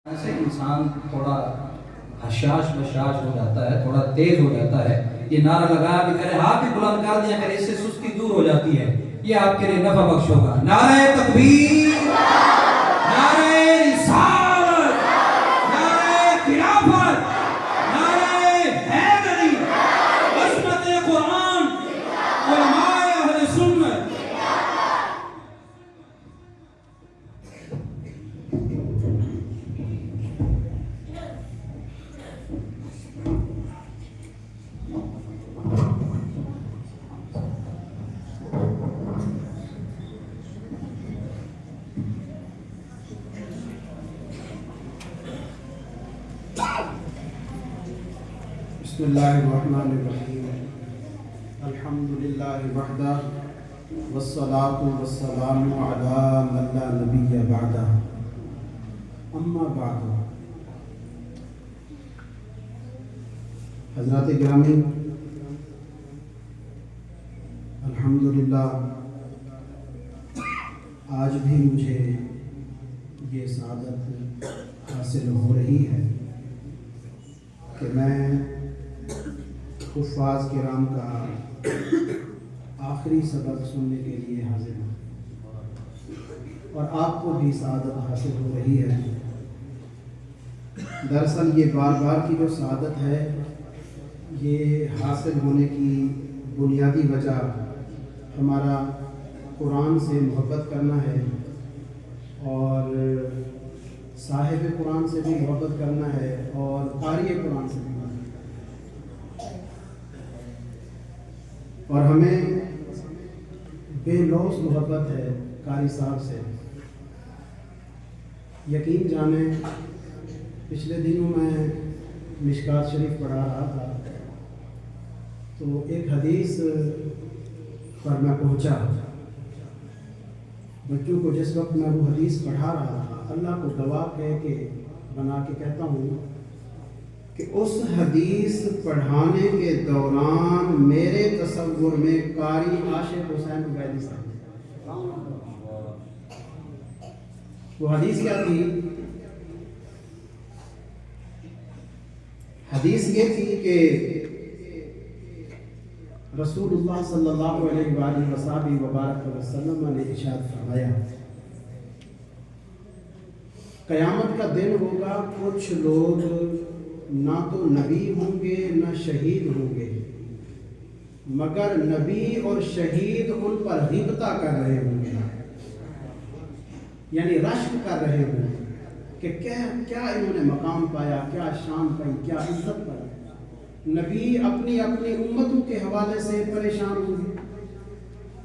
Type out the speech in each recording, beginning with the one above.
سے انسان تھوڑا حشاش بشاش ہو جاتا ہے، تھوڑا تیز ہو جاتا ہے. یہ نعرہ لگایا بھی کرے، ہاتھ بھی بلند کر دیا کرے، اس سے سستی دور ہو جاتی ہے. یہ آپ کے لیے نفع بخش ہوگا. نعرہ تکبیر، نعرہ رسالت، نعرہ خلافت، نعرہ حیدری، عصمت قرآن، علماء اہل سنت. بسم اللہ الرحمن الرحیم. الحمدللہ وحدہ والصلاة والسلام علی من لا نبی بعدہ. اما بعد. حضرات گرامی، الحمدللہ آج بھی مجھے یہ سعادت حاصل ہو رہی ہے کہ میں حفاظ کرام کا آخری سبق سننے کے لیے حاضر ہوں، اور آپ کو بھی سعادت حاصل ہو رہی ہے. دراصل یہ بار بار کی جو سعادت ہے، یہ حاصل ہونے کی بنیادی وجہ ہمارا قرآن سے محبت کرنا ہے، اور صاحب قرآن سے بھی محبت کرنا ہے، اور قاری قرآن سے بھی. اور ہمیں بے لوث محبت ہے قاری صاحب سے. یقین جانیں، پچھلے دنوں میں مشکات شریف پڑھا رہا تھا، تو ایک حدیث پر میں پہنچا. بچوں کو جس وقت میں وہ حدیث پڑھا رہا تھا، اللہ کو گواہ کہہ کے بنا کے کہتا ہوں کہ اس حدیث پڑھانے کے دوران میرے تصور میں قاری عاشق حسین عبیدی صاحب. وہ حدیث کیا تھی؟ حدیث یہ تھی کہ رسول اللہ صلی اللہ علیہ وآلہ وسلم وبارک وسلم نے ارشاد فرمایا، قیامت کا دن ہوگا، کچھ لوگ نہ تو نبی ہوں گے نہ شہید ہوں گے، مگر نبی اور شہید ان پر غیبتہ کر رہے ہوں گے، یعنی رشک کر رہے ہوں گے کہ کیا انہوں نے مقام پایا، کیا شان پائی، کیا عزت پائی. نبی اپنی اپنی امتوں کے حوالے سے پریشان ہوں گے،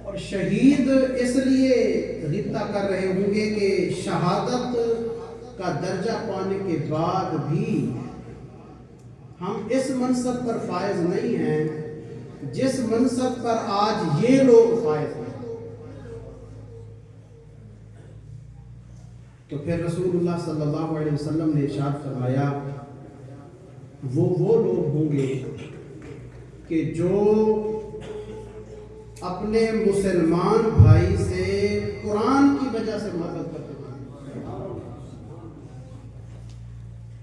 اور شہید اس لیے غیبتہ کر رہے ہوں گے کہ شہادت کا درجہ پانے کے بعد بھی ہم اس منصب پر فائز نہیں ہیں جس منصب پر آج یہ لوگ فائز ہیں. تو پھر رسول اللہ صلی اللہ علیہ وسلم نے ارشاد فرمایا، وہ لوگ ہوں گے کہ جو اپنے مسلمان بھائی سے قرآن کی وجہ سے محبت کرتے ہیں.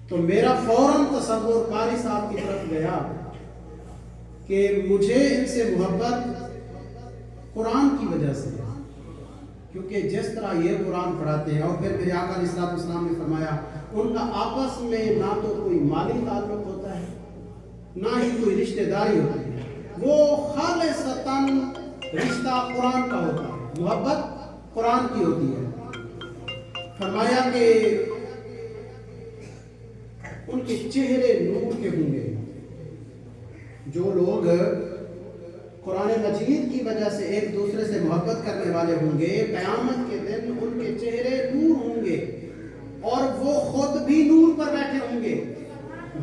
تو میرا فوراً تصور قاری صاحب کی طرف گیا کہ مجھے ان سے محبت قرآن کی وجہ سے، کیونکہ جس طرح یہ قرآن پڑھاتے ہیں، اور پھر میرے آقا علیہ السلام نے فرمایا ان کا آپس میں نہ تو کوئی مالی تعلق ہوتا ہے نہ ہی کوئی رشتہ داری ہوتی ہے، وہ خالصتاً رشتہ قرآن کا ہوتا ہے، محبت قرآن کی ہوتی ہے. فرمایا کہ ان کے چہرے نور کے ہوں گے. جو لوگ قرآن مجید کی وجہ سے ایک دوسرے سے محبت کرنے والے ہوں گے، قیامت کے دن ان کے چہرے نور ہوں گے، اور وہ خود بھی نور پر بیٹھے ہوں گے.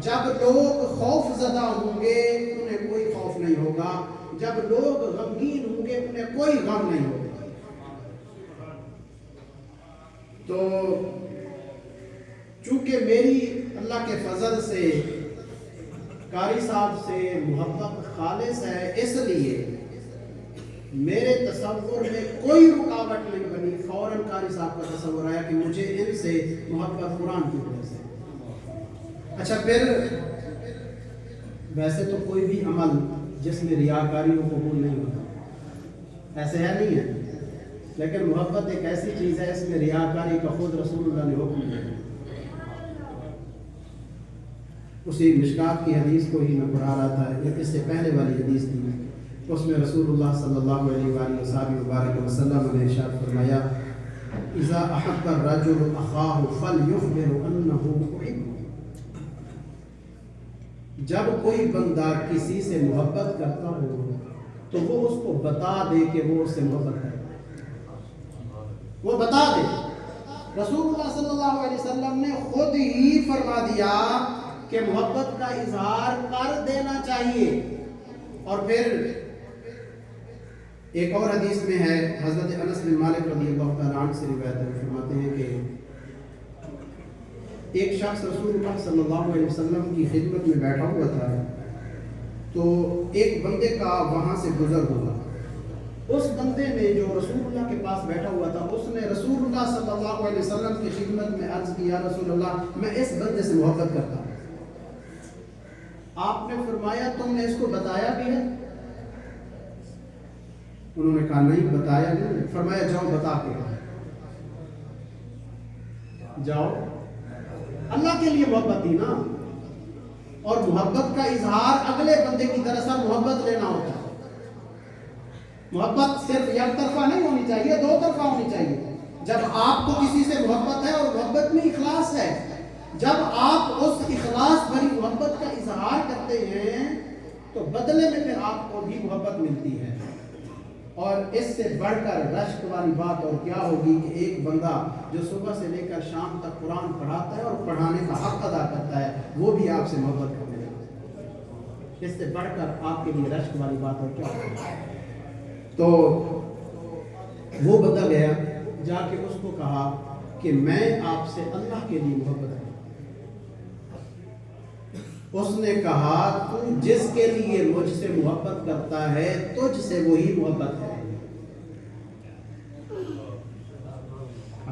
جب لوگ خوف زدہ ہوں گے انہیں کوئی خوف نہیں ہوگا، جب لوگ غمگین ہوں گے انہیں کوئی غم نہیں ہوگا. تو چونکہ میری اللہ کے فضل سے قاری صاحب سے محبت خالص ہے، اس لیے میرے تصور میں کوئی رکاوٹ نہیں بنی. فوراً قاری صاحب کا تصور آیا کہ مجھے ان سے محبت قرآن کی وجہ سے. اچھا پھر ویسے تو کوئی بھی عمل جس میں ریاکاری کو قبول نہیں ہوتا, ایسے ہے نہیں ہے, لیکن محبت ایک ایسی چیز ہے اس میں ریاکاری کا خود رسول اللہ نے حکم دیا. اسی مشکات کی حدیث کو ہی میں پڑھا رہا تھا, اس سے پہلے والی حدیث تھی, اس میں رسول اللہ صلی اللہ علیہ وآلہ وبارک وسلم نے ارشاد فرمایا اذا احب الرجل اخاہ فلیخبر انہ احبہ. جب کوئی بندہ کسی سے محبت کرتا ہو تو وہ اس کو بتا دے کہ وہ اس سے محبت کرتا ہے, وہ بتا دے. رسول اللہ صلی اللہ علیہ وسلم نے خود ہی فرما دیا کہ محبت کا اظہار کر دینا چاہیے. اور پھر ایک اور حدیث میں ہے, حضرت انس بن مالک رضی اللہ تعالیٰ عنہ سے روایت ہے, فرماتے ہیں کہ ایک شخص رسول اللہ صلی اللہ علیہ وسلم کی خدمت میں بیٹھا ہوا تھا, تو ایک بندے کا وہاں سے گزر ہوا. اس بندے نے جو رسول اللہ کے پاس بیٹھا ہوا تھا, اس نے رسول اللہ صلی اللہ علیہ وسلم کی خدمت میں عرض کیا رسول اللہ میں اس بندے سے محبت کرتا ہوں. آپ نے فرمایا تم نے اس کو بتایا بھی ہے؟ انہوں نے کہا نہیں بتایا نہیں. فرمایا جاؤ بتا کے جاؤ. اللہ کے لیے محبت تھی نا, اور محبت کا اظہار اگلے بندے کی طرف سے محبت لینا ہوتا ہے. محبت صرف یک طرفہ نہیں ہونی چاہیے, دو طرفہ ہونی چاہیے. جب آپ کو کسی سے محبت ہے اور محبت میں اخلاص ہے, جب آپ اس اخلاص بھری محبت کا اظہار کرتے ہیں تو بدلے میں پھر آپ کو بھی محبت ملتی ہے. اور اس سے بڑھ کر رشک والی بات اور کیا ہوگی کہ ایک بندہ جو صبح سے لے کر شام تک قرآن پڑھاتا ہے اور پڑھانے کا حق ادا کرتا ہے, وہ بھی آپ سے محبت کرنے لگتا ہے. اس سے بڑھ کر آپ کے لیے رشک والی بات اور کیا ہوگی. تو وہ بندہ گیا, جا کے اس کو کہا کہ میں آپ سے اللہ کے لیے محبت کرتا ہوں. اس نے کہا تو جس کے لیے مجھ سے محبت کرتا ہے تجھ سے وہی محبت ہے.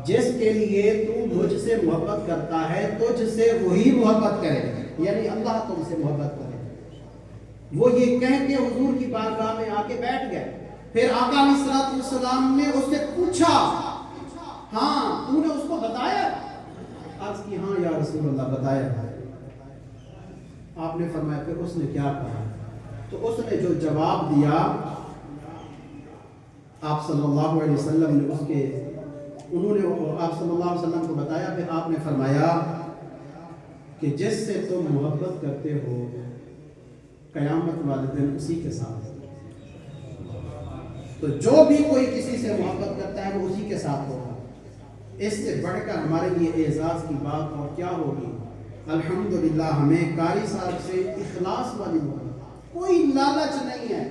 جس کے لیے تو مجھ سے محبت کرتا ہے تجھ سے وہی محبت کرے, یعنی اللہ تم سے محبت کرے. وہ یہ کہہ کے حضور کی بارگاہ میں آ کے بیٹھ گئے. پھر آقا علیہ الصلوۃ والسلام نے اس سے پوچھا ہاں تو نے اس کو بتایا؟ عرض کی ہاں یا رسول اللہ بتایا. آپ نے فرمایا پھر اس نے کیا کہا؟ تو اس نے جو جواب دیا آپ صلی اللہ علیہ وسلم نے اس کے انہوں نے آپ صلی اللہ علیہ وسلم کو بتایا. پھر آپ نے فرمایا کہ جس سے تم محبت کرتے ہو قیامت والے دن اسی کے ساتھ. تو جو بھی کوئی کسی سے محبت کرتا ہے وہ اسی کے ساتھ ہوگا. اس سے بڑھ کر ہمارے لیے اعزاز کی بات اور کیا ہوگی. الحمدللہ ہمیں قاری صاحب سے اخلاص والی محبت, کوئی لالچ نہیں ہے,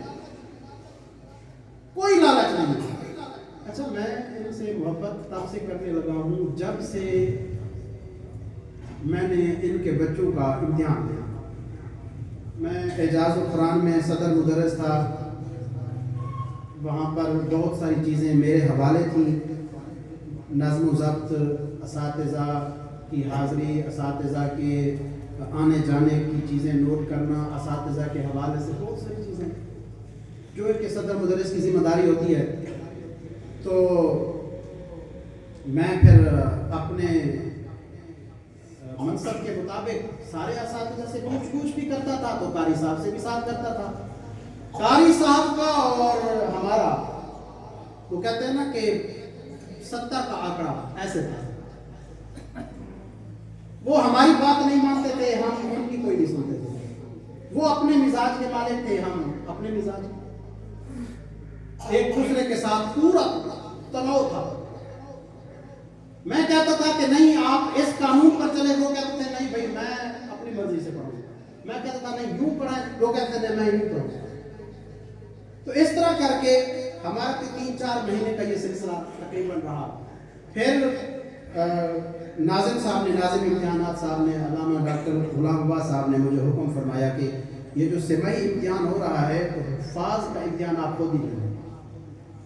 کوئی لالچ نہیں ہے. اچھا میں ان سے محبت تب سے کرنے لگا ہوں جب سے میں نے ان کے بچوں کا امتحان دیا. میں اعجاز القرآن میں صدر مدرس تھا, وہاں پر بہت ساری چیزیں میرے حوالے تھیں, نظم و ضبط, اساتذہ کی حاضری, اساتذہ کے آنے جانے کی چیزیں نوٹ کرنا, اساتذہ کے حوالے سے بہت ساری چیزیں جو ایک صدر مدرس کی ذمہ داری ہوتی ہے. تو میں پھر اپنے منصب کے مطابق سارے اساتذہ سے پوچھ بھی کرتا تھا, تو قاری صاحب سے بھی ساتھ کرتا تھا. قاری صاحب کا اور ہمارا وہ کہتے ہیں نا کہ 70 کا آنکڑا ایسے تھا. وہ ہماری بات نہیں مانتے تھے, ہم ان کی کوئی نہیں سنتے تھے. وہ اپنے مزاج کے مالک تھے, ہم اپنے مزاج. ایک دوسرے کے ساتھ پورا تناؤ تھا. میں کہتا تھا کہ نہیں آپ اس قانون پر چلے, وہ کہتے تھے نہیں بھائی میں اپنی مرضی سے پڑھوں. میں کہتا تھا نہیں یوں پڑھائیں, وہ کہتے تھے میں یوں پڑھوں. تو اس طرح کر کے ہمارا 3-4 مہینے کا یہ سلسلہ تقریباً رہا. پھر ناظم صاحب نے, ناظم امتحانات صاحب نے, علامہ ڈاکٹر غلام عباس صاحب نے مجھے حکم فرمایا کہ یہ جو سماعی امتحان ہو رہا ہے تو حفاظ کا امتحان آپ خود ہی لیں.